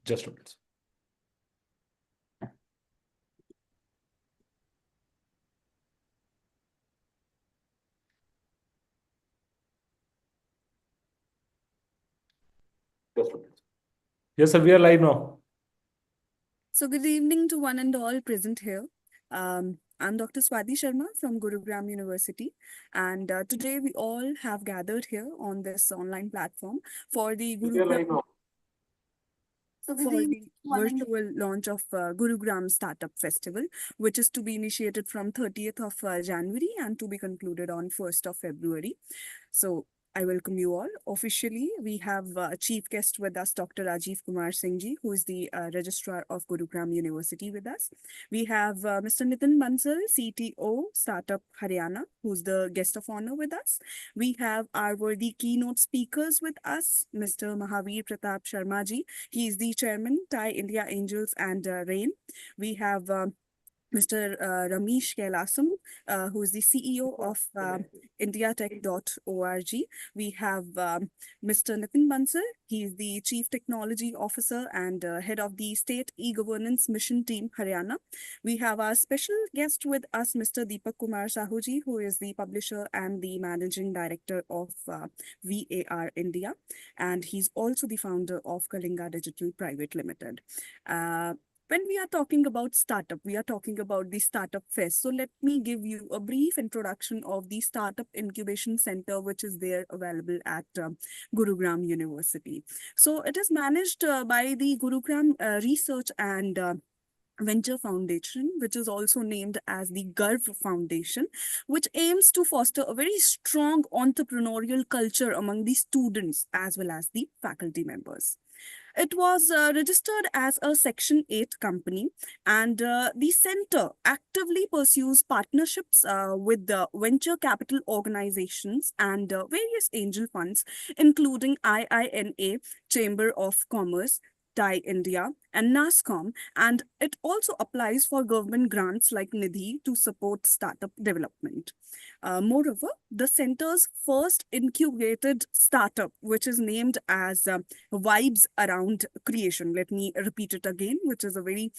Just a minute. Just a minute. Yes, sir, we are live now. So good evening to one and all present here. I'm Dr. Swati Sharma from Gurugram University, and today we all have gathered here on this online platform for the We are live now. for the virtual launch of Gurugram Startup Festival, which is to be initiated from 30th of January and to be concluded on 1st of February. So I welcome you all. Officially, we have a chief guest with us, Dr. Rajiv Kumar Singh ji, who is the registrar of Gurugram University with us. We have Mr. Nitin Bansal, CTO, Startup Haryana, who's the guest of honor with us. We have our worthy keynote speakers with us, Mr. Mahavir Pratap Sharma ji. He is the chairman, Thai India Angels and RAIN. We have Mr. Ramesh Kailasam, who is the CEO of indiatech.org. We have Mr. Nitin Bansal. He is the Chief Technology Officer and Head of the State E-Governance Mission Team, Haryana. We have our special guest with us, Mr. Deepak Kumar Sahuji, who is the publisher and the Managing Director of VAR India. And he's also the founder of Kalinga Digital Private Limited. When we are talking about startup, we are talking about the Startup Fest. So let me give you a brief introduction of the Startup Incubation Center, which is there available at Gurugram University. So it is managed by the Gurugram Research and Venture Foundation, which is also named as the GARV Foundation, which aims to foster a very strong entrepreneurial culture among the students as well as the faculty members. It was registered as a Section 8 company, and the center actively pursues partnerships with the venture capital organizations and various angel funds, including IINA, Chamber of Commerce, Thai India, and NASCOM, and it also applies for government grants like Nidhi to support startup development. Moreover, the center's first incubated startup, which is named as Vibes Around Creation. Let me repeat it again, which is a very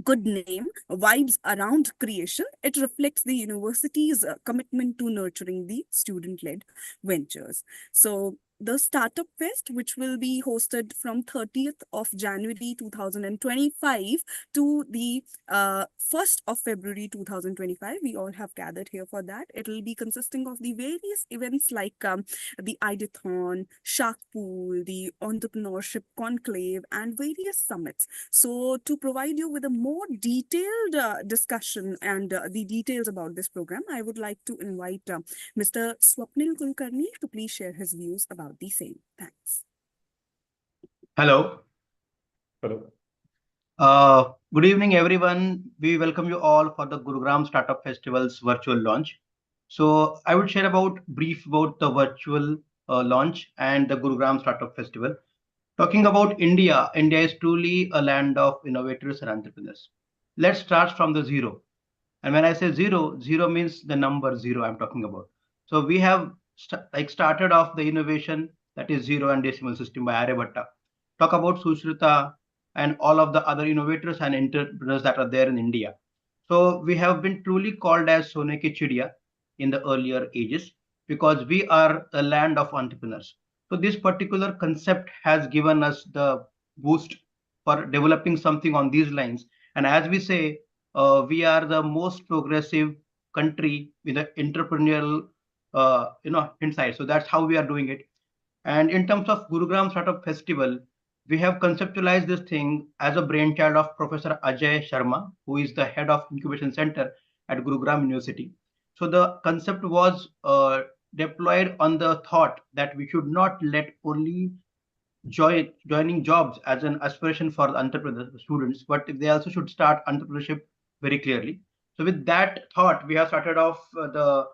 good name, Vibes Around Creation. It reflects the university's commitment to nurturing the student-led ventures. So the Startup Fest, which will be hosted from 30th of January 2025 to the 1st of February 2025. We all have gathered here for that. It will be consisting of the various events like the Ideathon, Shark Pool, the Entrepreneurship Conclave, and various summits. So to provide you with a more detailed discussion and the details about this program, I would like to invite Mr. Swapnil Kulkarni to please share his views about the same. Thanks. Hello. Hello. Good evening, everyone. We welcome you all for the Gurugram Startup Festival's virtual launch. So I would share brief about the virtual launch and the Gurugram Startup Festival. Talking about India, India is truly a land of innovators and entrepreneurs. Let's start from the zero. And when I say zero, zero means the number zero I'm talking about. So we have started off the innovation that is zero and decimal system by Aryabhatta. Talk about Sushrita and all of the other innovators and entrepreneurs that are there in India. So we have been truly called as Sone ki Chidiya in the earlier ages because we are a land of entrepreneurs. So this particular concept has given us the boost for developing something on these lines. And as we say, we are the most progressive country with the entrepreneurial insight. So that's how we are doing it. And in terms of Gurugram Startup Festival, we have conceptualized this thing as a brainchild of Professor Ajay Sharma, who is the head of Incubation Center at Gurugram University. So the concept was deployed on the thought that we should not let only joining jobs as an aspiration for the entrepreneur students, but they also should start entrepreneurship very clearly. So with that thought, we have started off the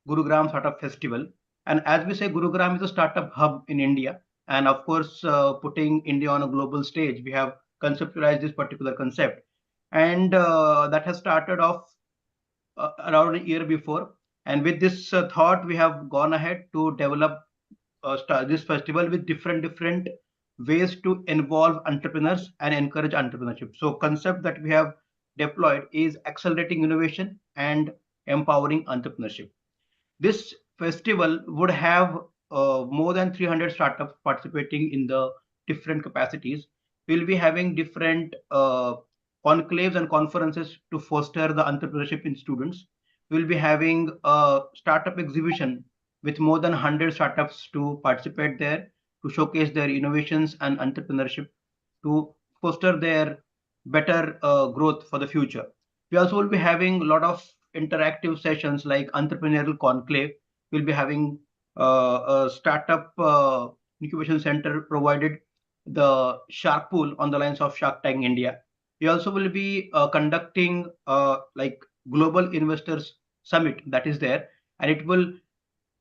Gurugram Startup Festival. And as we say, Gurugram is a startup hub in India. And of course, putting India on a global stage, we have conceptualized this particular concept. And that has started off around a year before. And with this thought, we have gone ahead to develop this festival with different ways to involve entrepreneurs and encourage entrepreneurship. So concept that we have deployed is accelerating innovation and empowering entrepreneurship. This festival would have more than 300 startups participating in the different capacities. We'll be having different conclaves and conferences to foster the entrepreneurship in students. We'll be having a startup exhibition with more than 100 startups to participate there to showcase their innovations and entrepreneurship to foster their better growth for the future. We also will be having a lot of interactive sessions like entrepreneurial conclave. We'll be having a startup incubation center provided the Shark Pool on the lines of Shark Tank India. We also will be conducting like Global Investors Summit that is there, and it will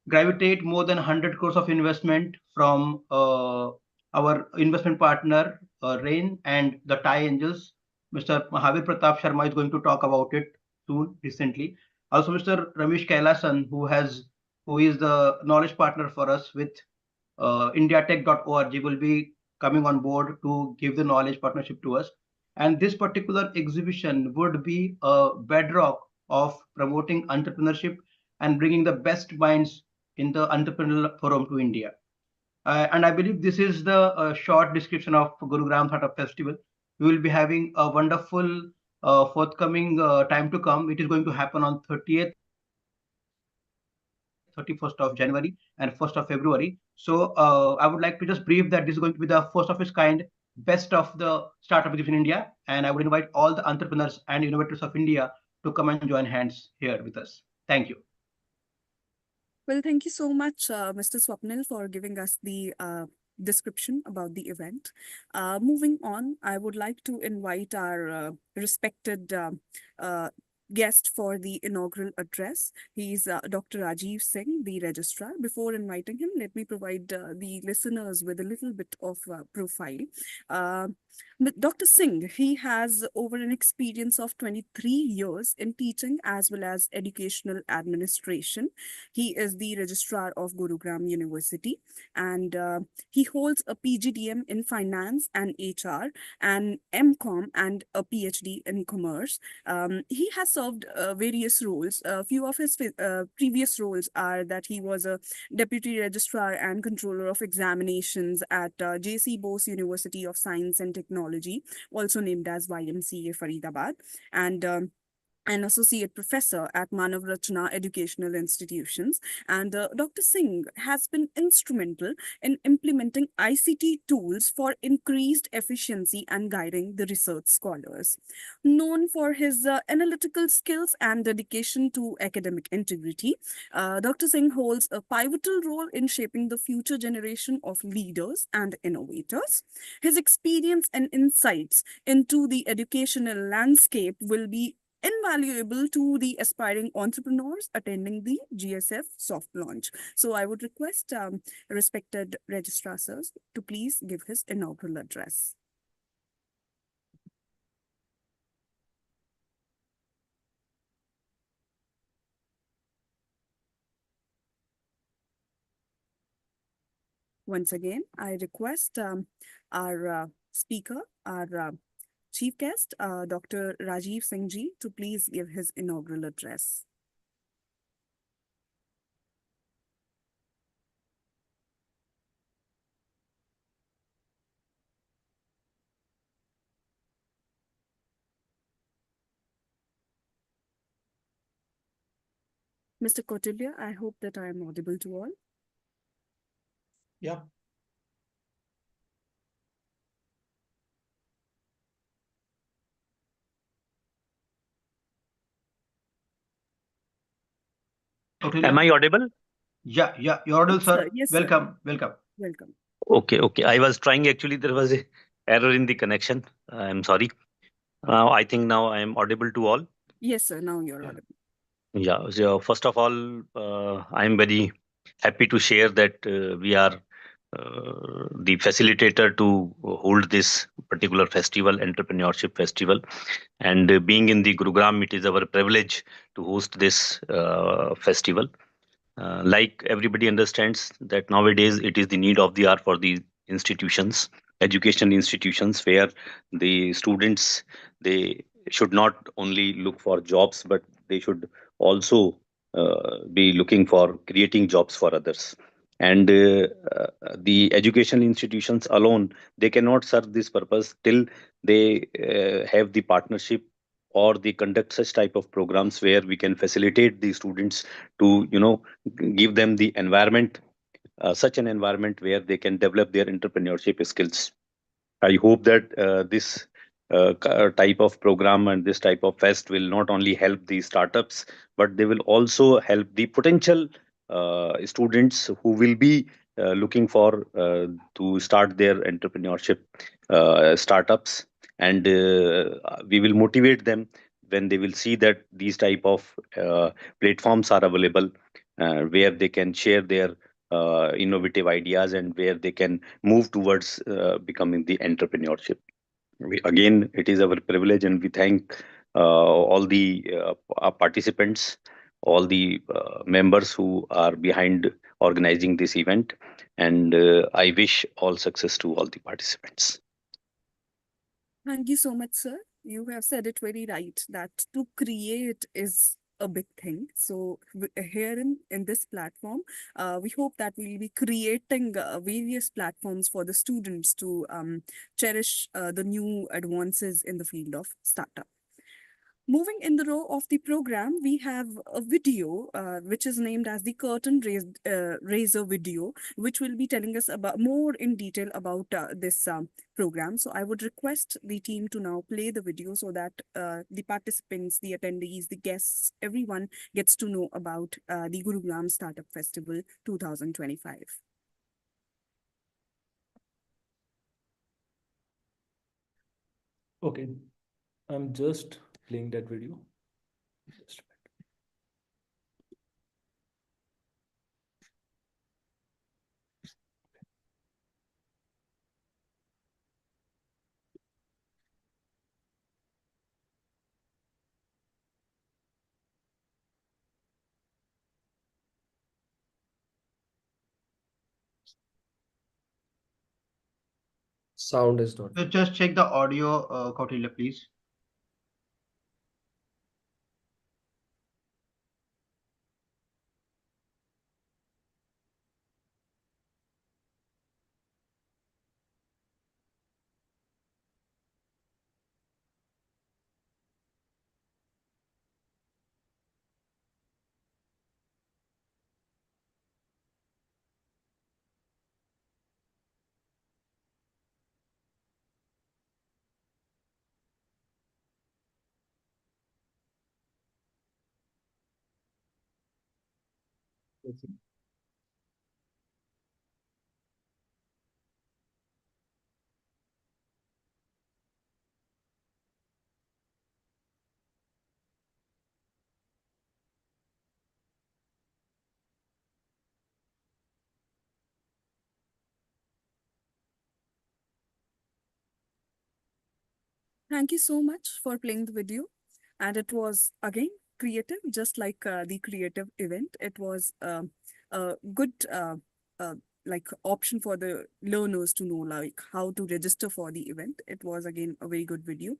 gravitate more than 100 crores of investment from our investment partner, Rain, and the Thai Angels. Mr. Mahavir Pratap Sharma is going to talk about it soon, recently. Also, Mr. Ramesh Kailasan, who is the knowledge partner for us with indiatech.org, will be coming on board to give the knowledge partnership to us. And this particular exhibition would be a bedrock of promoting entrepreneurship and bringing the best minds in the entrepreneurial forum to India. And I believe this is the short description of Gurugram Startup Festival. We will be having a wonderful forthcoming time to come. It is going to happen on 30th, 31st of January and 1st of February. So I would like to just brief that this is going to be the first of its kind, best of the startup exhibition in India. And I would invite all the entrepreneurs and innovators of India to come and join hands here with us. Thank you. Well, thank you so much, Mr. Swapnil, for giving us the description about the event. Moving on, I would like to invite our respected guest for the inaugural address. He's Dr. Rajiv Singh, the registrar. Before inviting him, let me provide the listeners with a little bit of profile. Dr. Singh, he has over an experience of 23 years in teaching as well as educational administration. He is the registrar of Gurugram University, and he holds a PGDM in finance and HR, and MCom and a PhD in commerce. He has served various roles. A few of his previous roles are that he was a deputy registrar and controller of examinations at J.C. Bose University of Science and Technology, also named as YMCA Faridabad, and an associate professor at Manav Rachna Educational Institutions. And Dr. Singh has been instrumental in implementing ICT tools for increased efficiency and guiding the research scholars. Known for his analytical skills and dedication to academic integrity, Dr. Singh holds a pivotal role in shaping the future generation of leaders and innovators. His experience and insights into the educational landscape will be invaluable to the aspiring entrepreneurs attending the GSF soft launch. So I would request respected registrar sirs to please give his inaugural address. Once again, I request our speaker, our chief guest, Dr. Rajiv Singh ji, to please give his inaugural address. Mr. Kotilia, I hope that I am audible to all. Yeah. Am I audible? Yeah, you're audible, Yes, sir. sir. Yes, sir. Welcome. Okay. I was trying, actually, there was a error in the connection. I'm sorry. I think now I am audible to all. Yes, sir. Now you're Yeah. audible. Yeah. So first of all, I'm very happy to share that we are the facilitator to hold this particular festival, entrepreneurship festival. And being in the Gurugram, it is our privilege to host this festival. Like everybody understands that nowadays it is the need of the hour for the institutions education institutions where the students, they should not only look for jobs, but they should also be looking for creating jobs for others. And the educational institutions alone, they cannot serve this purpose till they have the partnership, or they conduct such type of programs where we can facilitate the students to, give them the environment, such an environment where they can develop their entrepreneurship skills. I hope that this type of program and this type of fest will not only help the startups, but they will also help the potential students who will be looking for to start their entrepreneurship startups. And we will motivate them when they will see that these type of platforms are available, where they can share their innovative ideas, and where they can move towards becoming the entrepreneurship. Again, it is our privilege, and we thank all the participants, all the members who are behind organizing this event, and I wish all success to all the participants. Thank you so much, sir. You have said it very right that to create is a big thing. So here in this platform, we hope that we'll be creating various platforms for the students to cherish the new advances in the field of startup. Moving in the row of the program, we have a video which is named as the Raiser video, which will be telling us about more in detail about this program. So I would request the team to now play the video so that the participants, the attendees, the guests, everyone gets to know about the Gurugram Startup Festival 2025. Okay, I'm just playing that video. Just a minute. Sound is not. So just check the audio, Kautilya, please. Thank you so much for playing the video. And it was again creative, just like the creative event. It was a good uh, like option for the learners to know like how to register for the event. It was again a very good video.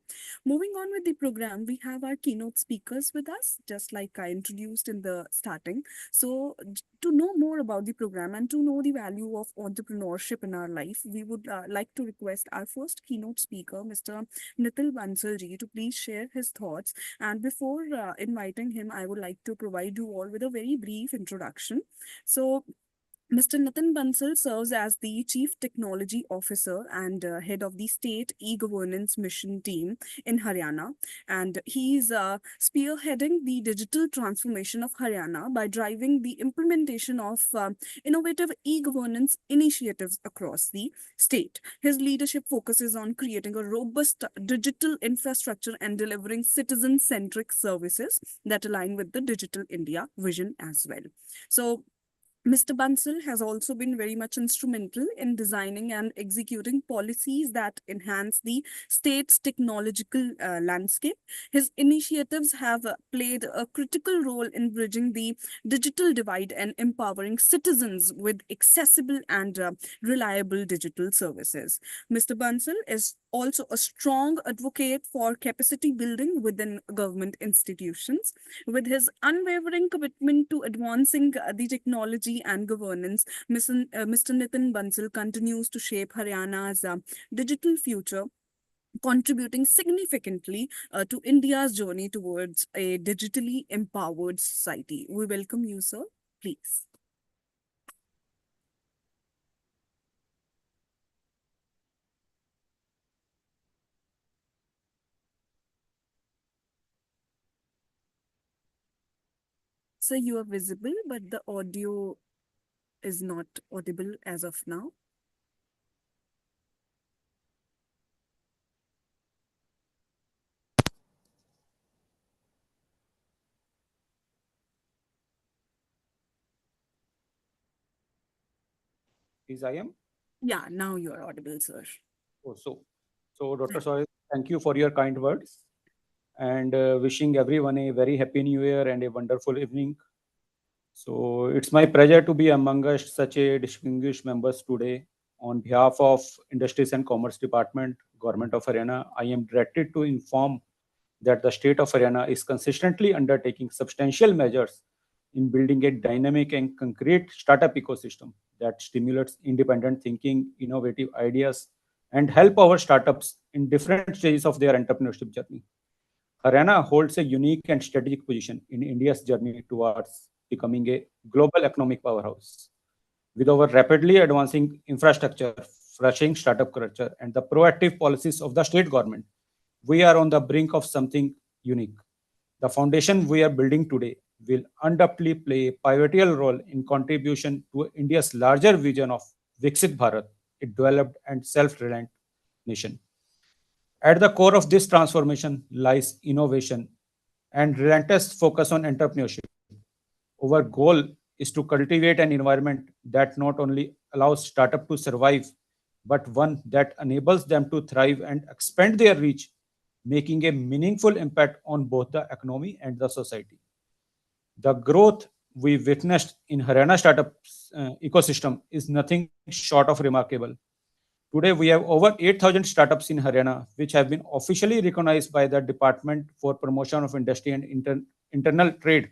Moving on with the program, we have our keynote speakers with us, just like I introduced in the starting. So to know more about the program and to know the value of entrepreneurship in our life, we would like to request our first keynote speaker, Mr. Nitin Bansalji, to please share his thoughts. And before inviting him, I would like to provide you all with a very brief introduction. So Mr. Nitin Bansal serves as the Chief Technology Officer and head of the State E-Governance Mission Team in Haryana. And he's spearheading the digital transformation of Haryana by driving the implementation of innovative e-governance initiatives across the state. His leadership focuses on creating a robust digital infrastructure and delivering citizen-centric services that align with the Digital India vision as well. So Mr. Bansal has also been very much instrumental in designing and executing policies that enhance the state's technological landscape. His initiatives have played a critical role in bridging the digital divide and empowering citizens with accessible and reliable digital services. Mr. Bansal is also a strong advocate for capacity building within government institutions. With his unwavering commitment to advancing the technology and governance, Mr. Nitin Bansal continues to shape Haryana's digital future, contributing significantly to India's journey towards a digitally empowered society. We welcome you, sir. Please. Sir, you are visible, but the audio is not audible as of now. Is I am? Yeah, now you are audible, sir. Oh, so Dr. Soy, thank you for your kind words and wishing everyone a very happy new year and a wonderful evening. So it's my pleasure to be among us such a distinguished members today. On behalf of Industries and Commerce Department, Government of Haryana, I am directed to inform that the state of Haryana is consistently undertaking substantial measures in building a dynamic and concrete startup ecosystem that stimulates independent thinking, innovative ideas, and help our startups in different stages of their entrepreneurship journey. Haryana holds a unique and strategic position in India's journey towards becoming a global economic powerhouse. With our rapidly advancing infrastructure, flourishing startup culture, and the proactive policies of the state government, we are on the brink of something unique. The foundation we are building today will undoubtedly play a pivotal role in contribution to India's larger vision of Viksit Bharat, a developed and self-reliant nation. At the core of this transformation lies innovation and relentless focus on entrepreneurship. Our goal is to cultivate an environment that not only allows startup to survive, but one that enables them to thrive and expand their reach, making a meaningful impact on both the economy and the society. The growth we witnessed in Haryana startup ecosystem is nothing short of remarkable. Today, we have over 8,000 startups in Haryana, which have been officially recognized by the Department for Promotion of Industry and Internal Trade.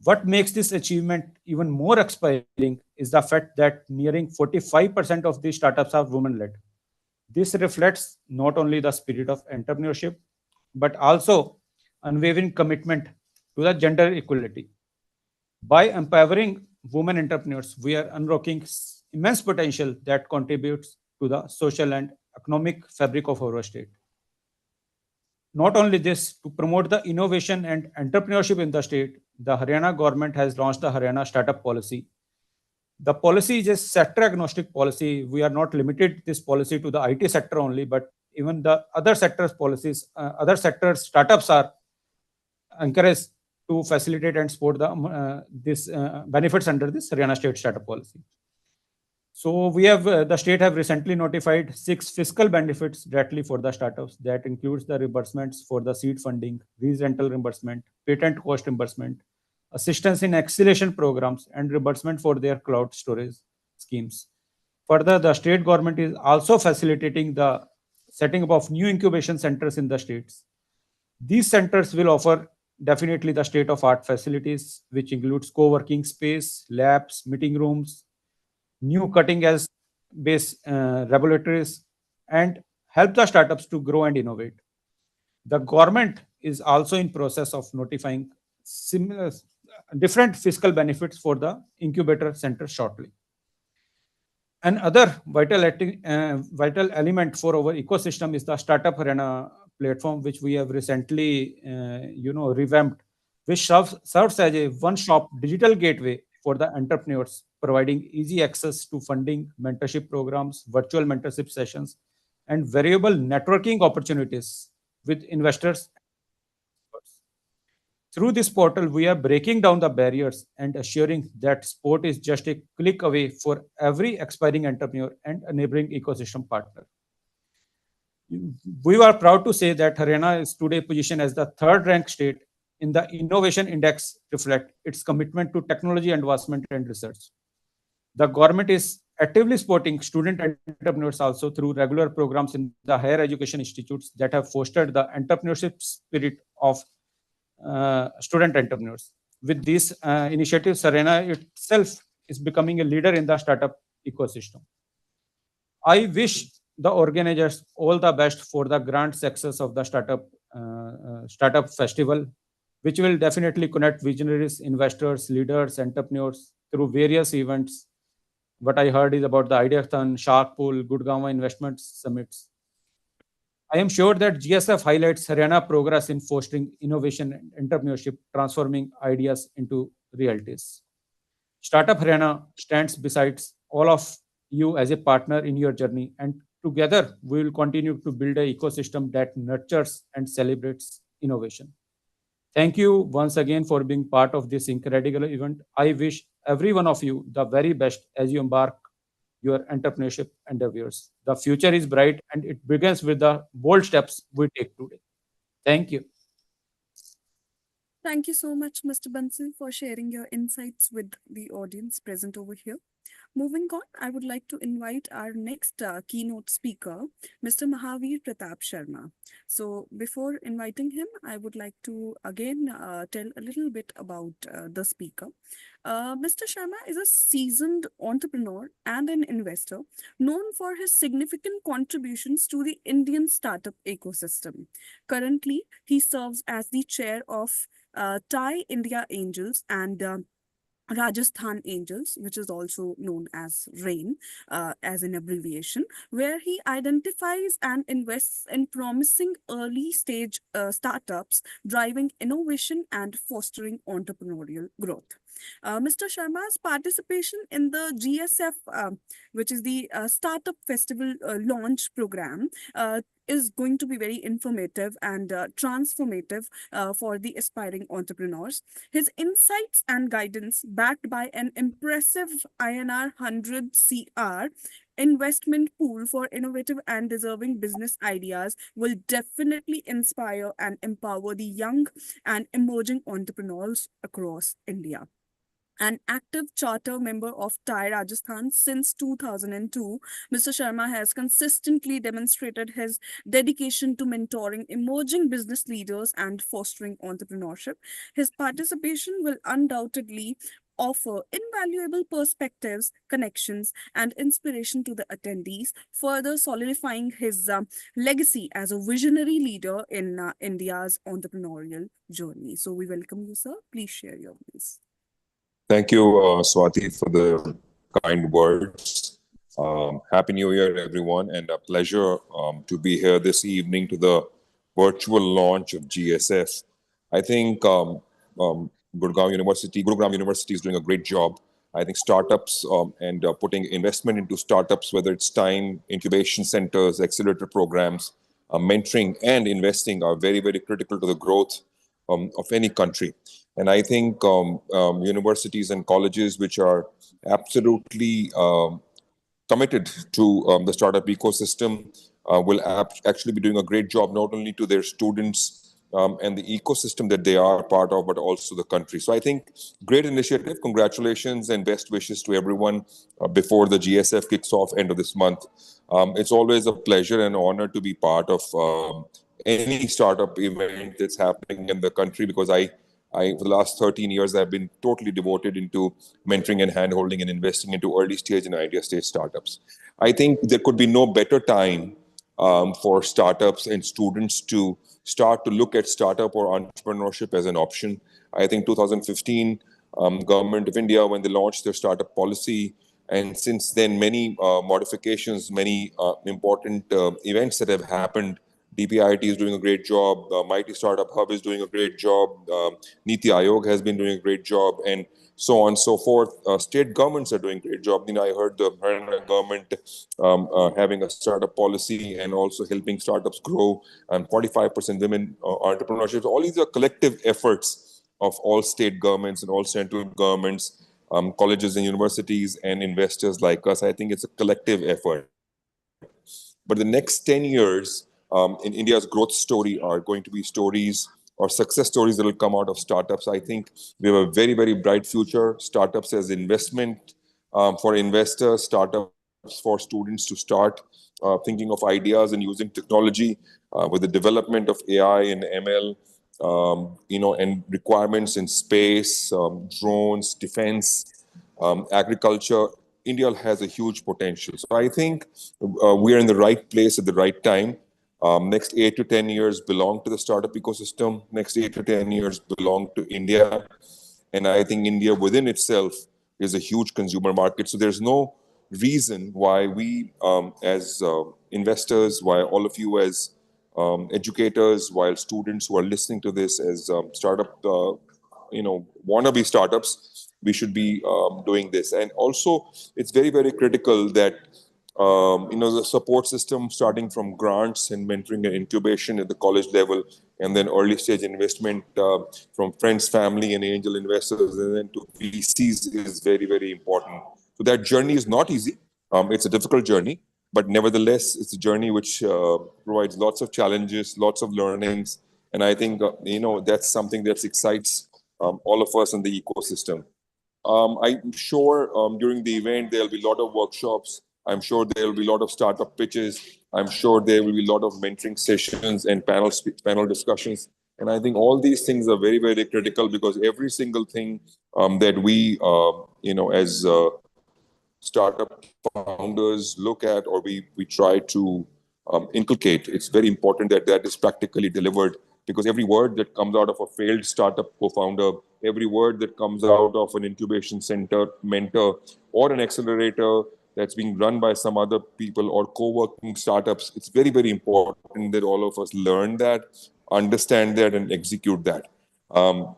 What makes this achievement even more inspiring is the fact that nearing 45% of these startups are women led. This reflects not only the spirit of entrepreneurship, but also unwavering commitment to the gender equality. By empowering women entrepreneurs, we are unlocking immense potential that contributes to the social and economic fabric of our state. Not only this, to promote the innovation and entrepreneurship in the state, the Haryana government has launched the Haryana Startup Policy. The policy is a sector agnostic policy. We are not limited this policy to the IT sector only, but even the other sectors policies, other sectors startups are encouraged to facilitate and support this benefits under this Haryana State Startup Policy. So we have the state have recently notified 6 fiscal benefits directly for the startups. That includes the reimbursements for the seed funding, lease rental reimbursement, patent cost reimbursement, assistance in acceleration programs, and reimbursement for their cloud storage schemes. Further, the state government is also facilitating the setting up of new incubation centers in the states. These centers will offer definitely the state of art facilities, which includes co-working space, labs, meeting rooms, new cutting edge based laboratories, and help the startups to grow and innovate. The government is also in process of notifying similar different fiscal benefits for the incubator center shortly. Another vital element for our ecosystem is the Startup Arena platform, which we have recently, revamped, which serves as a one-stop digital gateway for the entrepreneurs, providing easy access to funding, mentorship programs, virtual mentorship sessions, and variable networking opportunities with investors. Through this portal, we are breaking down the barriers and assuring that sport is just a click away for every aspiring entrepreneur and enabling ecosystem partner. We are proud to say that Haryana is today positioned as the third ranked state in the Innovation Index, reflect its commitment to technology advancement and research. The government is actively supporting student entrepreneurs also through regular programs in the higher education institutes that have fostered the entrepreneurship spirit of student entrepreneurs. With these initiatives, Haryana itself is becoming a leader in the startup ecosystem. I wish the organizers all the best for the grand success of the startup festival, which will definitely connect visionaries, investors, leaders, entrepreneurs through various events. What I heard is about the Ideathon, Shark Pool, Gurgaon Investment Summits. I am sure that GSF highlights Haryana progress in fostering innovation and entrepreneurship, transforming ideas into realities. Startup Haryana stands beside all of you as a partner in your journey, and together we will continue to build an ecosystem that nurtures and celebrates innovation. Thank you once again for being part of this incredible event. I wish every one of you the very best as you embark your entrepreneurship endeavors. The future is bright and it begins with the bold steps we take today. Thank you. Thank you so much, Mr. Bansal, for sharing your insights with the audience present over here. Moving on, I would like to invite our next keynote speaker, Mr. Mahavir Pratap Sharma. So before inviting him, I would like to again tell a little bit about the speaker. Mr. Sharma is a seasoned entrepreneur and an investor known for his significant contributions to the Indian startup ecosystem. Currently, he serves as the chair of Thai India Angels and Rajasthan Angels, which is also known as RAIN as an abbreviation, where he identifies and invests in promising early stage startups, driving innovation and fostering entrepreneurial growth. Mr. Sharma's participation in the GSF, which is the Startup Festival launch program, is going to be very informative and transformative for the aspiring entrepreneurs. His insights and guidance, backed by an impressive INR 100 CR investment pool for innovative and deserving business ideas, will definitely inspire and empower the young and emerging entrepreneurs across India. An active charter member of Thai Rajasthan since 2002, Mr. Sharma has consistently demonstrated his dedication to mentoring emerging business leaders and fostering entrepreneurship. His participation will undoubtedly offer invaluable perspectives, connections, and inspiration to the attendees, further solidifying his legacy as a visionary leader in India's entrepreneurial journey. So we welcome you, sir. Please share your views. Thank you, Swati, for the kind words. Happy New Year, everyone, and a pleasure to be here this evening to the virtual launch of GSF. I think Gurugram University is doing a great job. I think startups and putting investment into startups, whether it's time, incubation centers, accelerator programs, mentoring and investing are very, very critical to the growth of any country. And I think universities and colleges which are absolutely committed to the startup ecosystem will actually be doing a great job, not only to their students and the ecosystem that they are part of, but also the country. So I think great initiative. Congratulations and best wishes to everyone before the GSF kicks off end of this month. It's always a pleasure and honor to be part of any startup event that's happening in the country, because I for the last 13 years, I've been totally devoted into mentoring and handholding and investing into early stage and idea stage startups. I think there could be no better time for startups and students to start to look at startup or entrepreneurship as an option. I think 2015, Government of India, when they launched their startup policy, and since then, many modifications, many important events that have happened. DPIIT is doing a great job. Mighty Startup Hub is doing a great job. Niti Aayog has been doing a great job, and so on and so forth. State governments are doing a great job. You know, I heard the Haryana government having a startup policy and also helping startups grow, and 45% women entrepreneurship. All these are collective efforts of all state governments and all central governments, colleges and universities, and investors like us. I think it's a collective effort. But the next 10 years in India's growth story are going to be stories or success stories that will come out of startups. I think we have a very, very bright future. Startups as investment for investors, startups for students to start thinking of ideas and using technology with the development of AI and ML, and requirements in space, drones, defense, agriculture. India has a huge potential. So I think we are in the right place at the right time. Next 8 to 10 years belong to the startup ecosystem. Next 8 to 10 years belong to India. And I think India within itself is a huge consumer market. So there's no reason why we, as investors, why all of you as educators, while students who are listening to this as startup, wannabe startups, we should be doing this. And also, it's very, very critical that the support system, starting from grants and mentoring and incubation at the college level, and then early stage investment from friends, family, and angel investors, and then to VCs is very, very important. So that journey is not easy. It's a difficult journey, but nevertheless, it's a journey which provides lots of challenges, lots of learnings, and I think that's something that excites all of us in the ecosystem. I'm sure during the event there'll be a lot of workshops. I'm sure there will be a lot of startup pitches. I'm sure there will be a lot of mentoring sessions and panel discussions. And I think all these things are very, very critical because every single thing that we, as startup founders look at or we try to inculcate, it's very important that that is practically delivered because every word that comes out of a failed startup co-founder, every word that comes out of an incubation center mentor or an accelerator that's being run by some other people or co-working startups, it's very, very important that all of us learn that, understand that, and execute that. I'm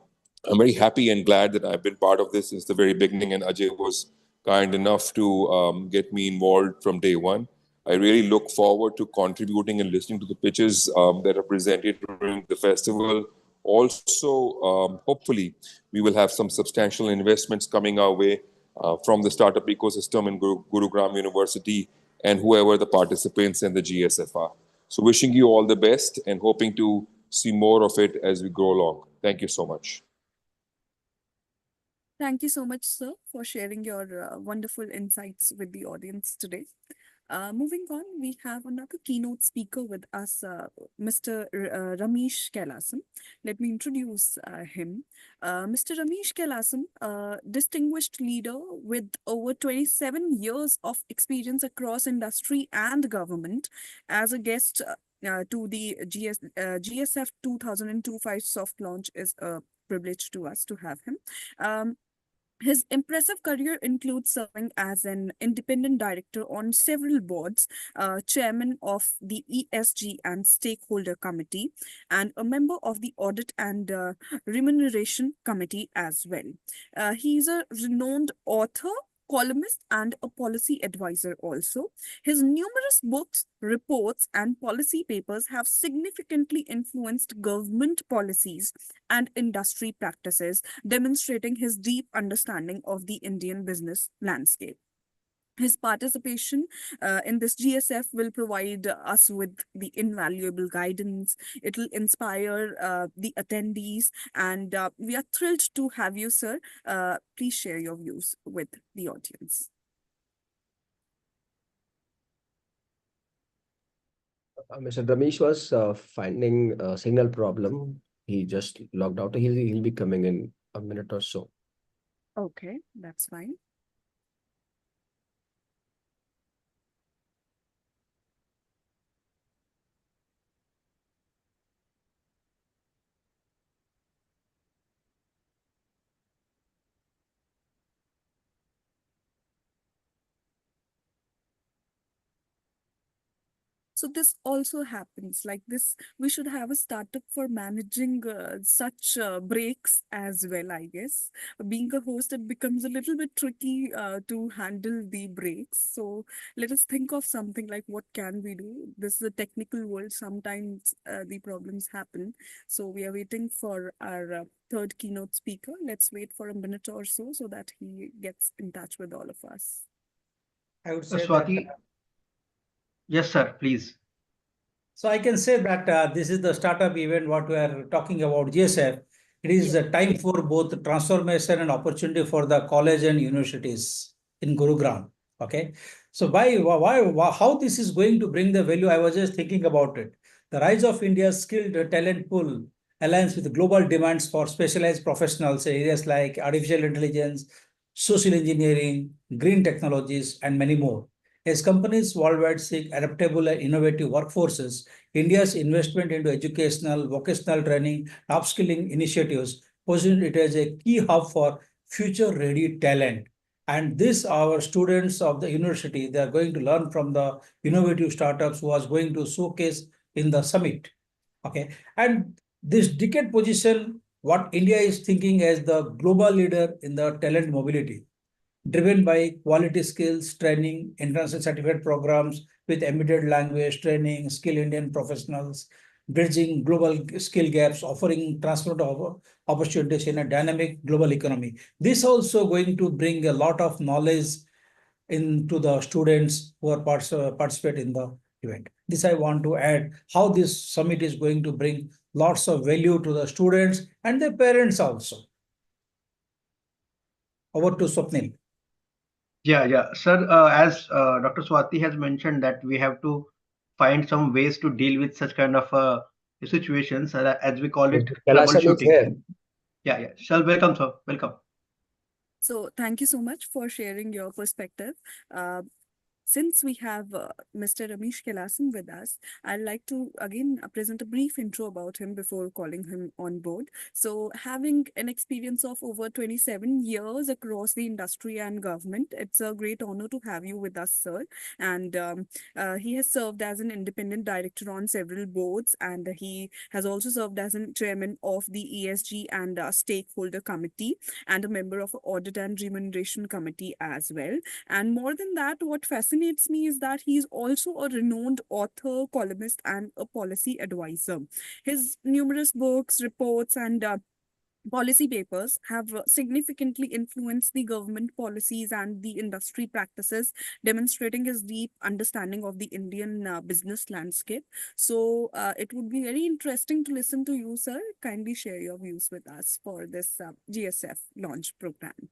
very happy and glad that I've been part of this since the very beginning, and Ajay was kind enough to get me involved from day one. I really look forward to contributing and listening to the pitches that are presented during the festival. Also, hopefully, we will have some substantial investments coming our way from the startup ecosystem in Gurugram University and whoever the participants and the GSF are. So, wishing you all the best and hoping to see more of it as we go along. Thank you so much. Thank you so much, sir, for sharing your wonderful insights with the audience today. Moving on, we have another keynote speaker with us, Mr. Ramesh Kailasam. Let me introduce him. Mr. Ramesh Kailasam, a distinguished leader with over 27 years of experience across industry and government, as a guest to the GSF 2025 soft launch is a privilege to us to have him. His impressive career includes serving as an independent director on several boards, chairman of the ESG and Stakeholder Committee, and a member of the Audit and Remuneration Committee as well. He is a renowned author, columnist, and a policy advisor also. His numerous books, reports, and policy papers have significantly influenced government policies and industry practices, demonstrating his deep understanding of the Indian business landscape. His participation in this GSF will provide us with the invaluable guidance. It will inspire the attendees, and we are thrilled to have you, sir. Please share your views with the audience. Mr. Ramesh was finding a signal problem. He just logged out. He'll be coming in a minute or so. Okay, that's fine. So this also happens like this. We should have a startup for managing such breaks as well, I guess. Being a host, it becomes a little bit tricky to handle the breaks. So let us think of something like what can we do? This is a technical world. Sometimes the problems happen. So we are waiting for our third keynote speaker. Let's wait for a minute or so that he gets in touch with all of us. I would say that. Swati, yes, sir, please. So I can say that this is the startup event what we are talking about, GSF. It is Yes. a time for both transformation and opportunity for the college and universities in Gurugram. Okay. So why, how this is going to bring the value? I was just thinking about it. The rise of India's skilled talent pool aligns with global demands for specialized professionals in areas like artificial intelligence, social engineering, green technologies, and many more. As companies worldwide seek adaptable and innovative workforces, India's investment into educational, vocational training, upskilling initiatives position it as a key hub for future-ready talent. And this, our students of the university, they are going to learn from the innovative startups who are going to showcase in the summit. Okay, and this decade position, what India is thinking as the global leader in the talent mobility, driven by quality skills training, international certificate programs with embedded language training, skill Indian professionals, bridging global skill gaps, offering transfer of opportunities in a dynamic global economy. This also going to bring a lot of knowledge into the students who are participate in the event. This I want to add how this summit is going to bring lots of value to the students and their parents also. Over to Swapnil. Yeah, sir. As Dr. Swati has mentioned that we have to find some ways to deal with such kind of situations, as we call it, Mr. Kalasam is troubleshooting. here. Yeah. Sir, welcome, sir. Welcome. So thank you so much for sharing your perspective. Since we have Mr. Ramesh Kelasan with us, I'd like to again present a brief intro about him before calling him on board. So, having an experience of over 27 years across the industry and government, it's a great honor to have you with us, sir. And he has served as an independent director on several boards, and he has also served as a chairman of the ESG and stakeholder committee and a member of audit and remuneration committee as well. And more than that, what fascinates me is that he's also a renowned author, columnist, and a policy advisor. His numerous books, reports, and policy papers have significantly influenced the government policies and the industry practices, demonstrating his deep understanding of the Indian business landscape. So, it would be very interesting to listen to you, sir. Kindly share your views with us for this GSF launch program.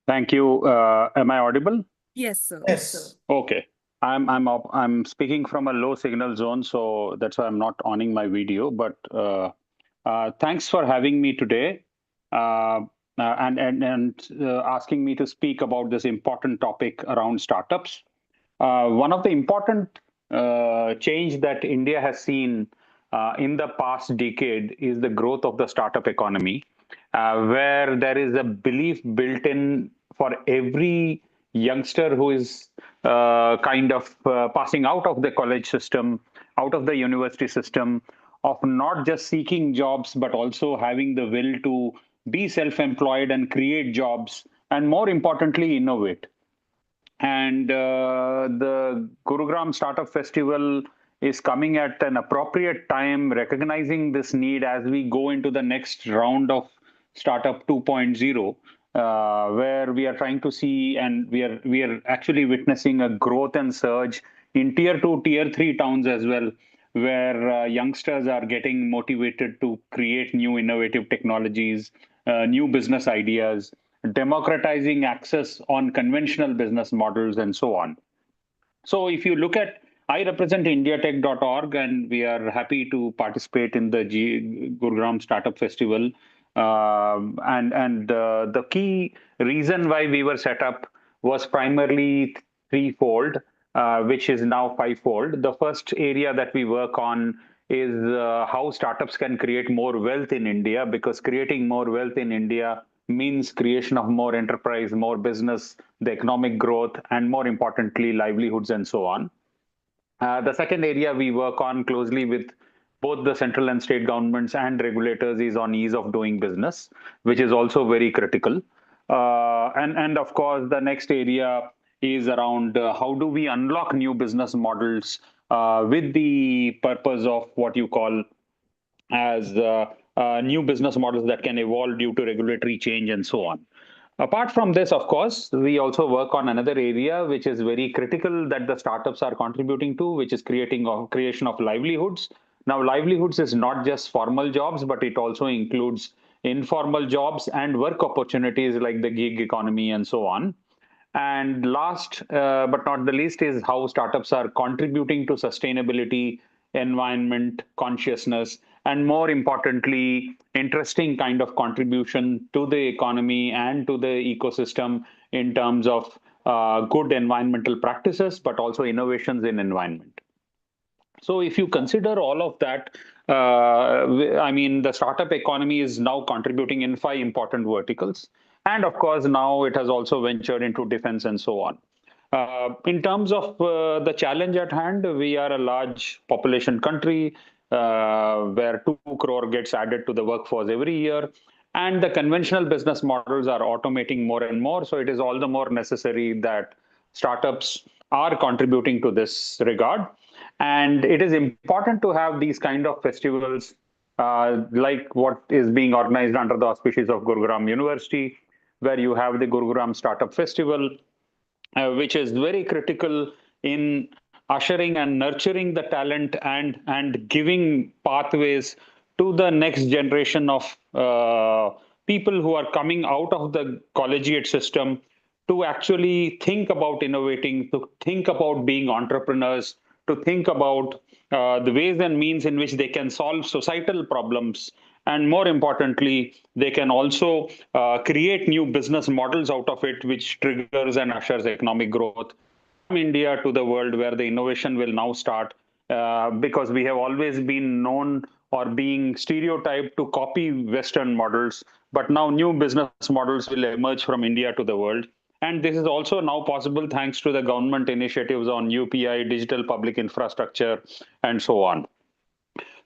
Thank you. Am I audible? Yes, sir. Yes. Okay. I'm speaking from a low signal zone, so that's why I'm not owning my video. But thanks for having me today, and asking me to speak about this important topic around startups. One of the important change that India has seen in the past decade is the growth of the startup economy, where there is a belief built in for every youngster who is kind of passing out of the college system, out of the university system, of not just seeking jobs, but also having the will to be self-employed and create jobs, and more importantly, innovate. And the Gurugram Startup Festival is coming at an appropriate time, recognizing this need as we go into the next round of Startup 2.0, where we are trying to see, and we are actually witnessing a growth and surge in tier 2, tier 3 towns as well, where youngsters are getting motivated to create new innovative technologies, new business ideas, democratizing access on conventional business models, and so on. So if you look at, I represent indiatech.org, and we are happy to participate in the Gurugram Startup Festival. And the key reason why we were set up was primarily threefold, which is now fivefold. The first area that we work on is how startups can create more wealth in India, because creating more wealth in India means creation of more enterprise, more business, the economic growth, and more importantly, livelihoods and so on. The second area we work on closely with both the central and state governments and regulators is on ease of doing business, which is also very critical. And of course, the next area is around how do we unlock new business models with the purpose of what you call as new business models that can evolve due to regulatory change and so on. Apart from this, of course, we also work on another area which is very critical that the startups are contributing to, which is creation of livelihoods. Now, livelihoods is not just formal jobs, but it also includes informal jobs and work opportunities like the gig economy and so on. And last but not the least is how startups are contributing to sustainability, environment, consciousness, and more importantly, interesting kind of contribution to the economy and to the ecosystem in terms of good environmental practices, but also innovations in environment. So if you consider all of that, I mean, the startup economy is now contributing in 5 important verticals. And of course, now it has also ventured into defense and so on. In terms of the challenge at hand, we are a large population country where 2 crore gets added to the workforce every year. And the conventional business models are automating more and more. So it is all the more necessary that startups are contributing to this regard. And it is important to have these kind of festivals like what is being organized under the auspices of Gurugram University, where you have the Gurugram Startup Festival, which is very critical in ushering and nurturing the talent and giving pathways to the next generation of people who are coming out of the collegiate system to actually think about innovating, to think about being entrepreneurs, to think about the ways and means in which they can solve societal problems. And more importantly, they can also create new business models out of it, which triggers and ushers economic growth from India to the world, where the innovation will now start. Because we have always been known or being stereotyped to copy Western models, but now new business models will emerge from India to the world. And this is also now possible thanks to the government initiatives on UPI, digital public infrastructure, and so on.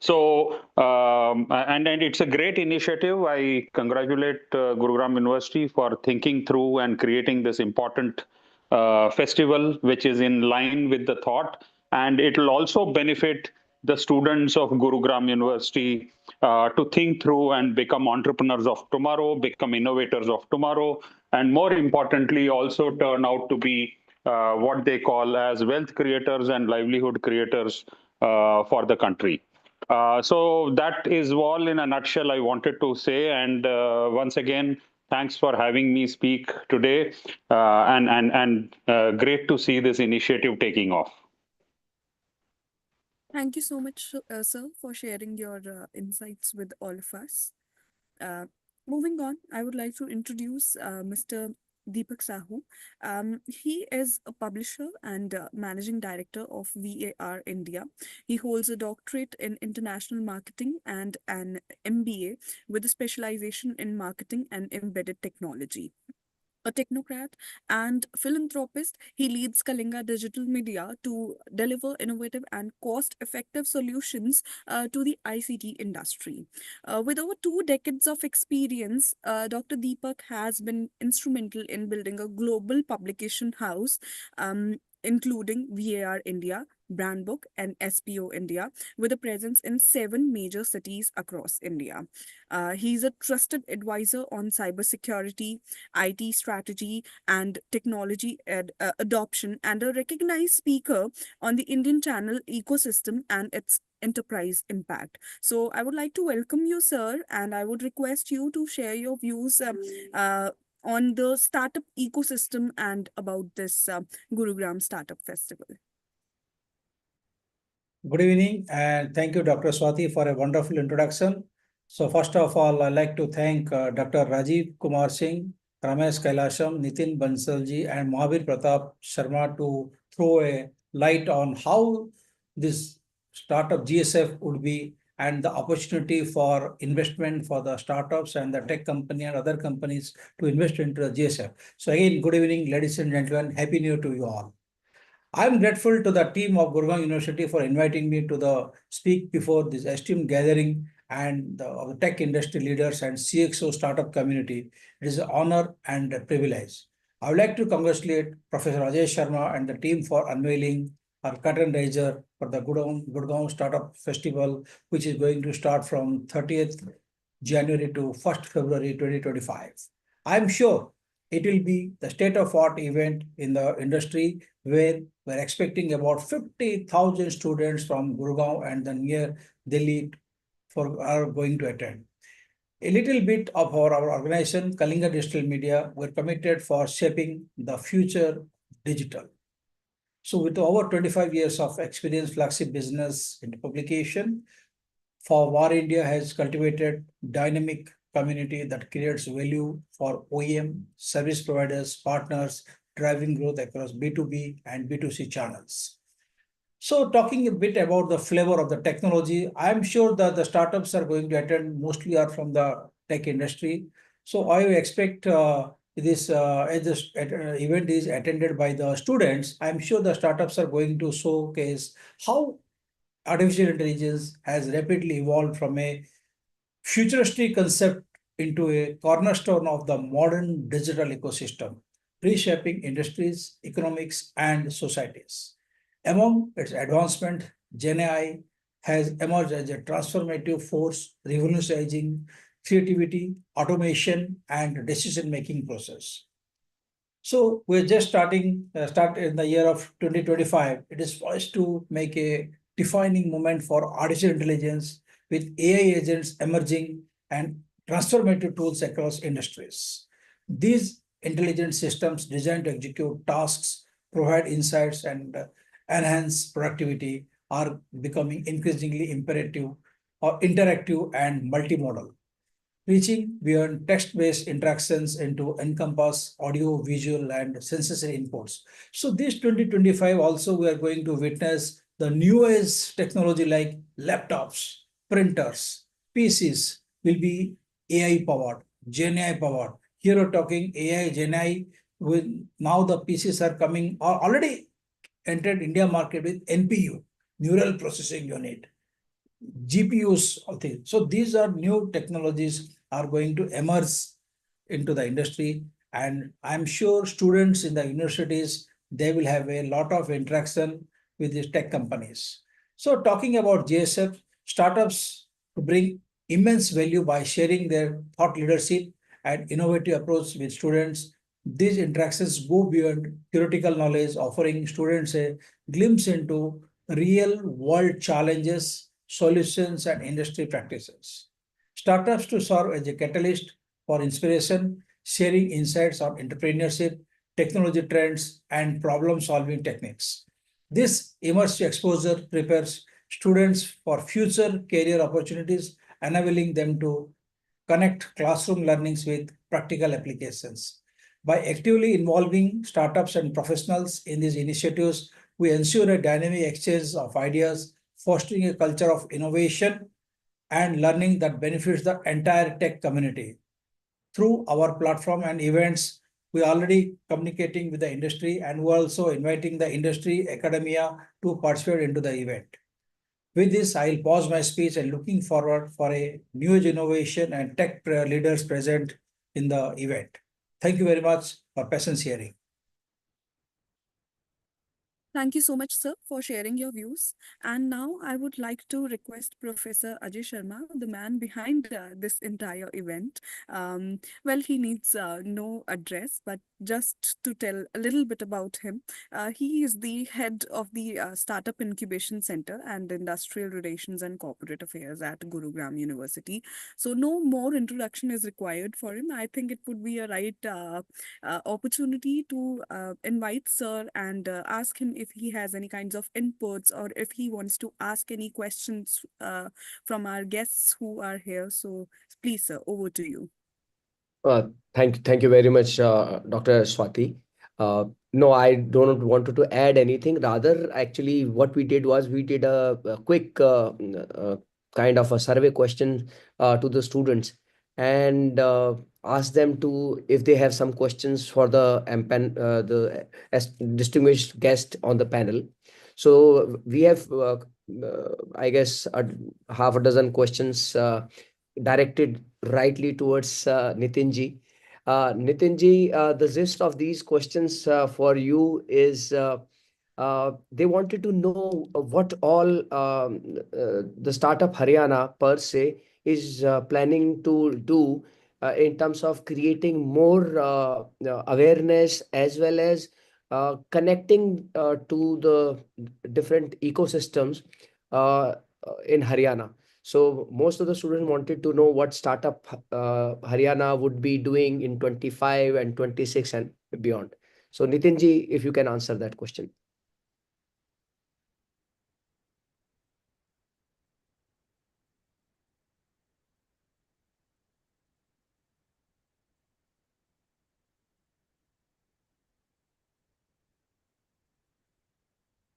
So, and it's a great initiative. I congratulate Gurugram University for thinking through and creating this important festival, which is in line with the thought. And it will also benefit the students of Gurugram University to think through and become entrepreneurs of tomorrow, become innovators of tomorrow, and more importantly, also turn out to be what they call as wealth creators and livelihood creators for the country. So that is all in a nutshell I wanted to say. And once again, thanks for having me speak today. And great to see this initiative taking off. Thank you so much, sir, for sharing your insights with all of us. Moving on, I would like to introduce Mr. Deepak Sahu. He is a publisher and managing director of VAR India. He holds a doctorate in international marketing and an MBA with a specialization in marketing and embedded technology. A technocrat and philanthropist, he leads Kalinga Digital Media to deliver innovative and cost-effective solutions to the ICT industry. With over 2 decades of experience, Dr. Deepak has been instrumental in building a global publication house, including VAR India, Brandbook, and SPO India, with a presence in 7 major cities across India. He's a trusted advisor on cybersecurity, IT strategy, and technology adoption, and a recognized speaker on the Indian channel ecosystem and its enterprise impact. So I would like to welcome you, sir, and I would request you to share your views on the startup ecosystem and about this Gurugram Startup Festival. Good evening, and thank you, Dr. Swati, for a wonderful introduction. So first of all, I'd like to thank Dr. Rajiv Kumar Singh, Ramesh Kailasham, Nitin Bansalji, and Mahavir Pratap Sharma to throw a light on how this startup GSF would be and the opportunity for investment for the startups and the tech company and other companies to invest into the GSF. So again, good evening, ladies and gentlemen. Happy New Year to you all. I'm grateful to the team of Gurgaon University for inviting me to the speak before this esteemed gathering and of the tech industry leaders and CXO startup community. It is an honor and a privilege. I would like to congratulate Professor Ajay Sharma and the team for unveiling our curtain raiser for the Gurgaon Startup Festival, which is going to start from 30th January to 1st February 2025. I'm sure it will be the state-of-art event in the industry where we're expecting about 50,000 students from Gurgaon and the near Delhi are going to attend. A little bit of our organization, Kalinga Digital Media, we're committed for shaping the future digital. So with over 25 years of experience, flagship business into publication, for War India has cultivated dynamic community that creates value for OEM, service providers, partners, driving growth across B2B and B2C channels. So talking a bit about the flavor of the technology, I'm sure that the startups are going to attend mostly are from the tech industry. So I expect this event is attended by the students. I'm sure the startups are going to showcase how artificial intelligence has rapidly evolved from a futuristic concept into a cornerstone of the modern digital ecosystem, reshaping industries, economics, and societies. Among its advancement, GenAI has emerged as a transformative force, revolutionizing creativity, automation, and decision-making process. So we're just start in the year of 2025. It is poised to make a defining moment for artificial intelligence with AI agents emerging and transformative tools across industries. These intelligent systems designed to execute tasks, provide insights, and enhance productivity are becoming increasingly imperative or interactive and multimodal, reaching beyond text-based interactions into encompass audio, visual, and sensory inputs. So this 2025 also we are going to witness the newest technology like laptops, printers, PCs will be AI powered, Gen AI powered. Here we're talking AI, Gen AI. With now the PCs are coming are already entered India market with NPU, neural processing unit. GPUs, all things. So these are new technologies are going to emerge into the industry, and I'm sure students in the universities they will have a lot of interaction with these tech companies. So talking about GSF, startups bring immense value by sharing their thought leadership and innovative approach with students. These interactions go beyond theoretical knowledge, offering students a glimpse into real world challenges, solutions, and industry practices. Startups to serve as a catalyst for inspiration, sharing insights on entrepreneurship, technology trends, and problem-solving techniques. This immersive exposure prepares students for future career opportunities, enabling them to connect classroom learnings with practical applications. By actively involving startups and professionals in these initiatives, we ensure a dynamic exchange of ideas, fostering a culture of innovation and learning that benefits the entire tech community. Through our platform and events, we are already communicating with the industry, and we're also inviting the industry academia to participate into the event. With this, I'll pause my speech and looking forward for a new age innovation and tech leaders present in the event. Thank you very much for patience hearing. Thank you so much, sir, for sharing your views. And now I would like to request Professor Ajay Sharma, the man behind this entire event. Well, he needs no address, but just to tell a little bit about him. He is the head of the Startup Incubation Center and Industrial Relations and Corporate Affairs at Gurugram University. So no more introduction is required for him. I think it would be a right opportunity to invite sir and ask him if he has any kinds of inputs or if he wants to ask any questions from our guests who are here. So please, sir, over to you. Thank you very much, Dr. Swati. No, I don't want to add anything. Rather, actually, what we did was we did a quick kind of a survey question to the students. And ask them to, if they have some questions for the distinguished guest on the panel. So we have, I guess, half a dozen questions directed rightly towards Nitin ji. Nitin ji, the gist of these questions for you is they wanted to know what all the startup Haryana per se is planning to do in terms of creating more awareness, as well as connecting to the different ecosystems in Haryana. So most of the students wanted to know what startup Haryana would be doing in 25 and 26 and beyond. So Nitin ji, if you can answer that question.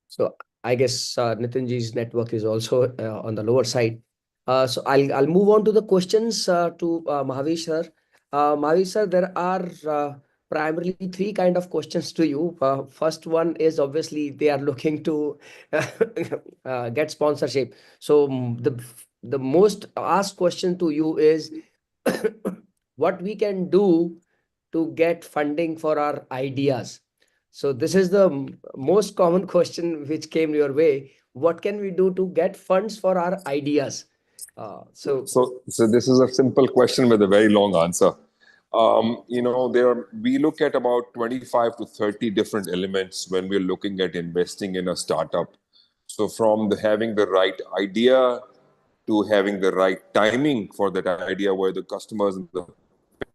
So I guess Nitin ji's network is also on the lower side. So I'll move on to the questions to Mahavish sir. Mahavish sir, there are primarily three kind of questions to you. First one is obviously they are looking to get sponsorship. So the most asked question to you is what we can do to get funding for our ideas. So this is the most common question which came your way. What can we do to get funds for our ideas? So So this is a simple question with a very long answer. We look at about 25 to 30 different elements when we're looking at investing in a startup. So from having the right idea to having the right timing for that idea, where the customers and the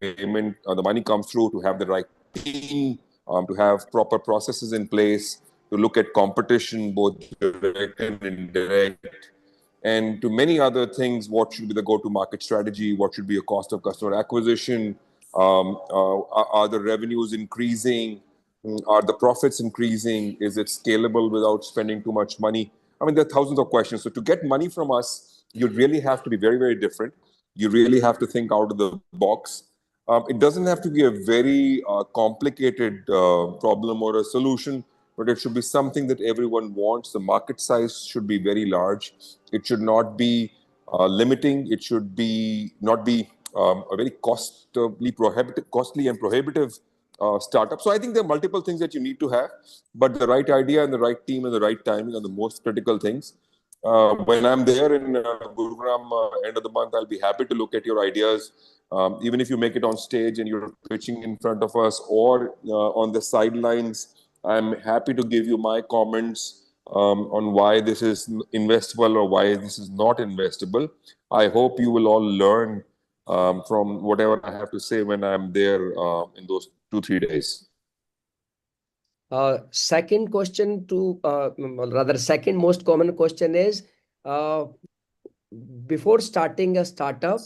payment or the money comes through, to have the right team, to have proper processes in place, to look at competition, both direct and indirect, and to many other things. What should be the go-to-market strategy? What should be a cost of customer acquisition? Are the revenues increasing? Are the profits increasing? Is it scalable without spending too much money? I mean, there are thousands of questions. So to get money from us, you really have to be very, very different. You really have to think out of the box. It doesn't have to be a very complicated problem or a solution, but it should be something that everyone wants. The market size should be very large. It should not be limiting. It should be not be a very costly and prohibitive startup. So I think there are multiple things that you need to have, but the right idea and the right team and the right timing are the most critical things. When I'm there in Gurugram end of the month, I'll be happy to look at your ideas. Even if you make it on stage and you're pitching in front of us, or on the sidelines, I'm happy to give you my comments on why this is investable or why this is not investable. I hope you will all learn from whatever I have to say when I'm there in those 2-3 days. Second question to, rather second most common question is, before starting a startup,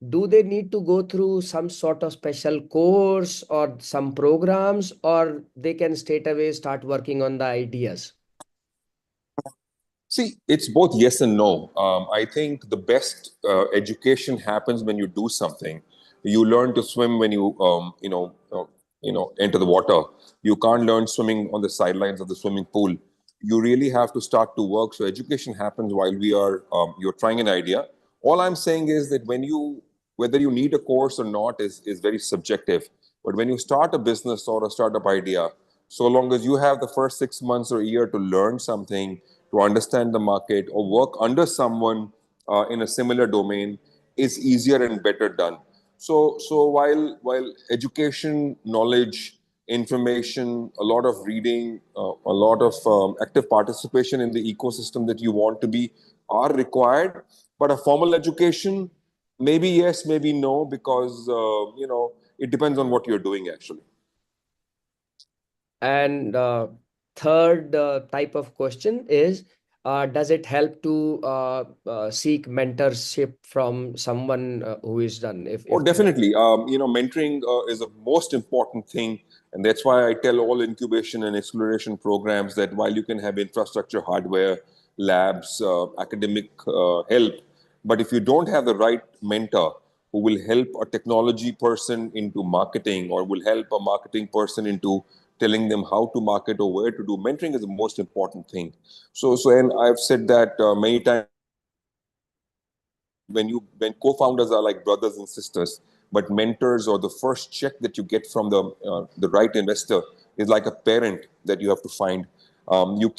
do they need to go through some sort of special course or some programs, or they can straight away start working on the ideas? See, it's both yes and no. I think the best education happens when you do something. You learn to swim when you, enter the water. You can't learn swimming on the sidelines of the swimming pool. You really have to start to work. So education happens while you're trying an idea. All I'm saying is that whether you need a course or not is very subjective. But when you start a business or a startup idea, so long as you have the first 6 months or a year to learn something, to understand the market, or work under someone in a similar domain, is easier and better done. So while education, knowledge, information, a lot of reading, a lot of active participation in the ecosystem that you want to be are required, but a formal education, maybe yes, maybe no, because it depends on what you're doing actually. And third type of question is, does it help to seek mentorship from someone who is done? Oh, definitely. Mentoring is a most important thing. And that's why I tell all incubation and acceleration programs that while you can have infrastructure, hardware, labs, academic help, but if you don't have the right mentor who will help a technology person into marketing, or will help a marketing person into telling them how to market or where to do. Mentoring is the most important thing. And I've said that many times, when co-founders are like brothers and sisters, but mentors, or the first check that you get from the right investor, is like a parent that you have to find. You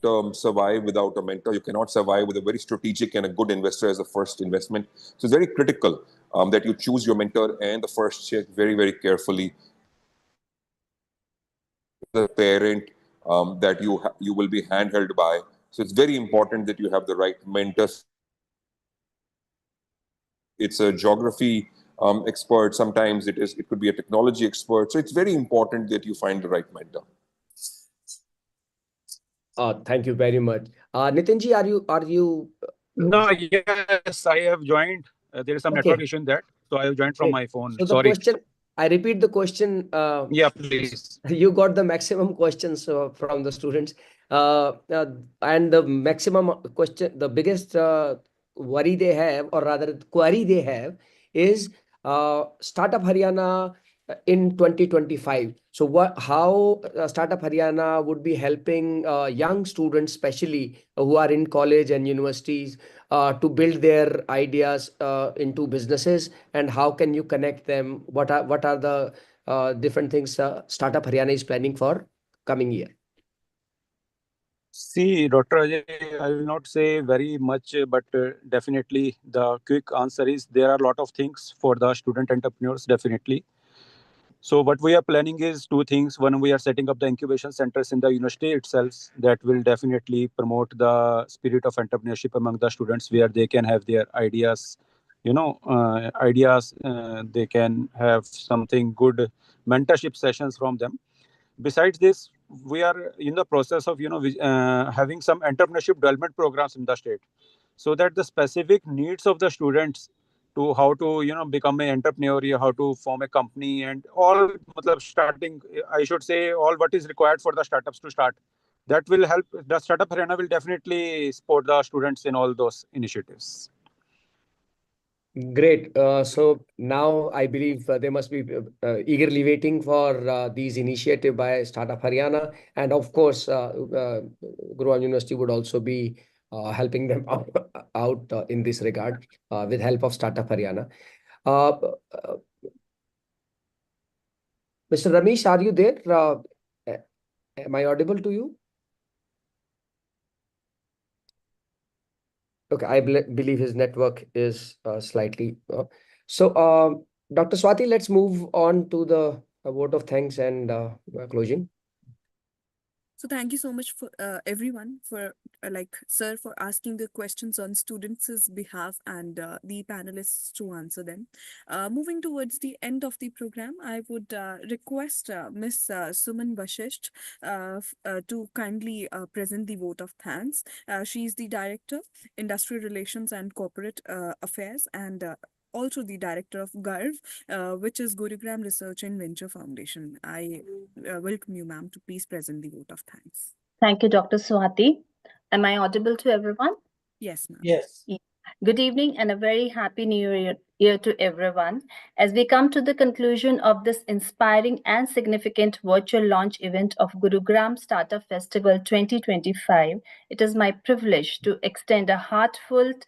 can't survive without a mentor. You cannot survive with a very strategic and a good investor as a first investment. So it's very critical that you choose your mentor and the first check very, very carefully. The parent that you will be handheld by. So it's very important that you have the right mentors. It's a geography expert. Sometimes it could be a technology expert. So it's very important that you find the right mentor. Thank you very much. Nitinji, are you? No, yes, I have joined. There is some Okay. network issue in that, so I have joined from my phone. So the Sorry. question, I repeat the question. Yeah, please. You got the maximum questions from the students, and the maximum question, the biggest worry they have, or rather query they have, is Startup Haryana in 2025. So how Startup Haryana would be helping young students, especially who are in college and universities, to build their ideas into businesses, and how can you connect them? What are the different things Startup Haryana is planning for coming year? See, Dr. Ajay, I will not say very much, but definitely the quick answer is there are a lot of things for the student entrepreneurs, definitely. So what we are planning is two things. One, we are setting up the incubation centers in the university itself that will definitely promote the spirit of entrepreneurship among the students, where they can have their ideas, they can have something good mentorship sessions from them. Besides this, we are in the process of having some entrepreneurship development programs in the state, so that the specific needs of the students to how to become an entrepreneur, how to form a company, and all starting, I should say, all what is required for the startups to start, that will help. The Startup Haryana will definitely support the students in all those initiatives. Great. So now I believe they must be eagerly waiting for these initiatives by Startup Haryana. And of course, Gurugram University would also be helping them out in this regard with help of Startup Haryana. Mr. Ramesh, are you there? Am I audible to you? Okay, I believe his network is slightly. Dr. Swati, let's move on to the vote of thanks and closing. So thank you so much for everyone for sir, for asking the questions on students' behalf, and the panelists to answer them. Moving towards the end of the program, I would request Ms. Suman Vashisht to kindly present the vote of thanks. She is the Director, Industrial Relations and Corporate Affairs, and also the director of GARV, which is Gurugram Research and Venture Foundation. I welcome you, ma'am, to please present the vote of thanks. Thank you, Dr. Swati. Am I audible to everyone? Yes, ma'am. Yes. Good evening and a very happy new year to everyone. As we come to the conclusion of this inspiring and significant virtual launch event of Gurugram Startup Festival 2025, it is my privilege to extend a heartfelt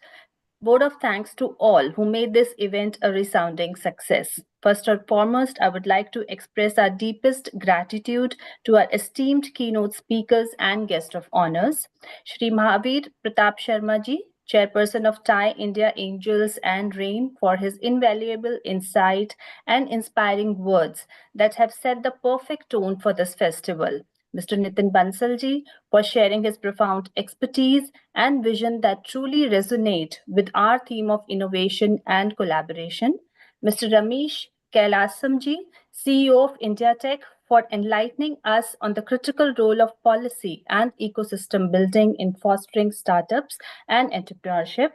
vote of thanks to all who made this event a resounding success. First and foremost, I would like to express our deepest gratitude to our esteemed keynote speakers and guest of honors, Shri Mahavir Pratap Sharma ji, Chairperson of Thai India Angels and RAIN, for his invaluable insight and inspiring words that have set the perfect tone for this festival. Mr. Nitin Bansalji for sharing his profound expertise and vision that truly resonate with our theme of innovation and collaboration. Mr. Ramesh Kailasamji, CEO of India Tech, for enlightening us on the critical role of policy and ecosystem building in fostering startups and entrepreneurship.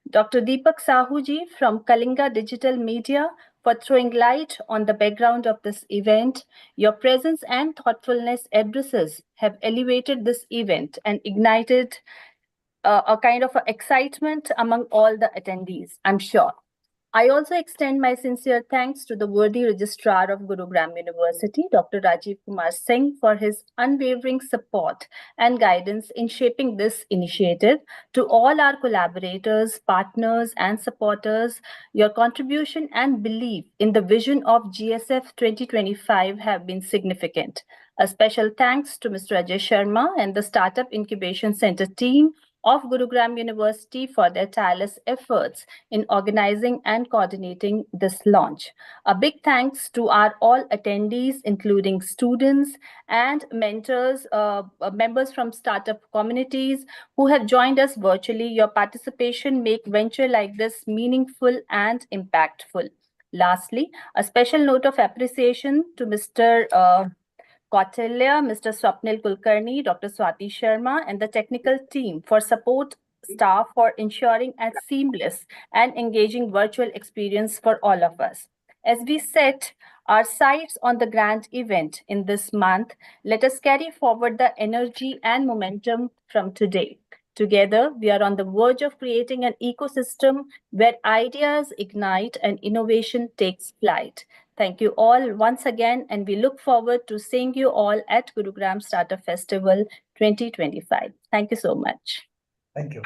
Dr. Deepak Sahuji from Kalinga Digital Media for throwing light on the background of this event. Your presence and thoughtfulness addresses have elevated this event and ignited a kind of excitement among all the attendees, I'm sure. I also extend my sincere thanks to the worthy Registrar of Gurugram University, Dr. Rajiv Kumar Singh, for his unwavering support and guidance in shaping this initiative. To all our collaborators, partners, and supporters, your contribution and belief in the vision of GSF 2025 have been significant. A special thanks to Mr. Ajay Sharma and the Startup Incubation Center team of Gurugram University for their tireless efforts in organizing and coordinating this launch. A big thanks to our all attendees, including students and mentors, members from startup communities who have joined us virtually. Your participation make venture like this meaningful and impactful. Lastly, a special note of appreciation to Mr. Kautilya, Mr. Swapnil Kulkarni, Dr. Swati Sharma, and the technical team for support staff for ensuring a seamless and engaging virtual experience for all of us. As we set our sights on the grand event in this month, let us carry forward the energy and momentum from today. Together, we are on the verge of creating an ecosystem where ideas ignite and innovation takes flight. Thank you all once again, and we look forward to seeing you all at Gurugram Startup Festival 2025. Thank you so much. Thank you.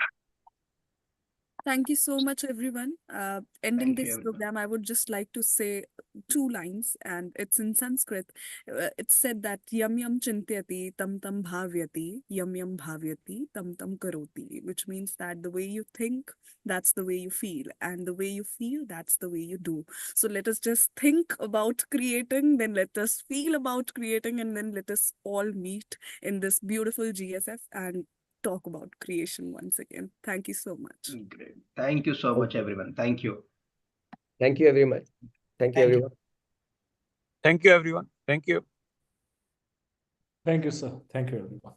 Thank you so much, everyone. Ending Thank you, this everyone. program, I would just like to say 2 lines, and it's in Sanskrit. It's said that yam yam chintyati tam tam bhavyati, yam yam bhavyati tam tam karoti, which means that the way you think, that's the way you feel, and the way you feel, that's the way you do. So let us just think about creating, then let us feel about creating, and then let us all meet in this beautiful GSF and talk about creation once again. Thank you so much. Great. Thank you so much, everyone. Thank you. Thank you, everyone. Thank you, Thank you. everyone. Thank you, everyone. Thank you. Thank you, sir. Thank you, everyone.